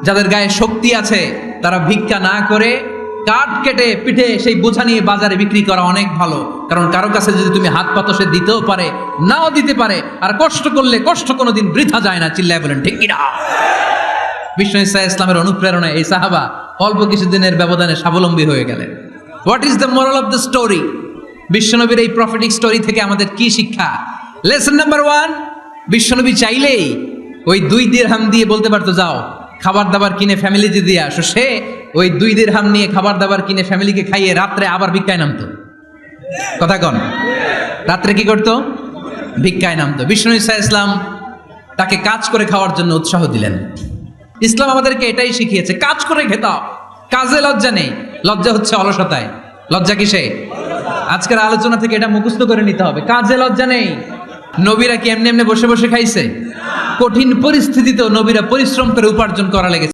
যাদের গায়ে শক্তি আছে তারা ভিক্ষা না করে কাঠ কেটে পিঠে সেই বোঝা নিয়ে বাজারে বিক্রি করা অনেক ভালো। কারণ কারো কাছে যদি তুমি হাত পাতো, সে দিতেও পারে, নাও দিতে পারে। আর কষ্ট করলে কষ্ট কোনোদিন বৃথা যায় না। চিল্লায় বলেন ঠিক কিনা? বিষ্ণু ইসা ইসলামের অনুপ্রেরণায় এই সাহাবা অল্প কিছুদিনের ব্যবধানে স্বাবলম্বী হয়ে গেলেন। What is the moral of the story? বিশ্বনবীর এই প্রফেটিক স্টোরি থেকে আমাদের কি শিক্ষা? লেসন নাম্বার 1, বিশ্বনবী চাইলেই ওই 2 দিরহাম দিয়ে বলতে পারতো, যাও খাবার দাবার কিনে ফ্যামিলিতে দিয়ে আসো। সে ওই 2 দিরহাম নিয়ে খাবার দাবার কিনে ফ্যামিলিকে খাইয়ে রাত্রে আবার ভিক্ষায় নামতো। কথা কন, রাত্রে কি করতো? ভিক্ষায় নামতো। বিষ্ণু ইসা ইসলাম তাকে কাজ করে খাওয়ার জন্য উৎসাহ দিলেন। ইসলাম আমাদেরকে এটাই শিখিয়েছে, কাজ করে খেতাও। কাজে লজ্জা নেই, লজ্জা হচ্ছে অলসতায়। লজ্জা কিসে? আজকের আলোচনা থেকে এটা মুখস্থ করে নিতে হবে, কাজে লজ্জা নেই। নবীরা কি এমনি এমনি বসে বসে খাইছে? কঠিন পরিস্থিতিতেও নবীরা পরিশ্রম করে উপার্জন করা লেগেছে।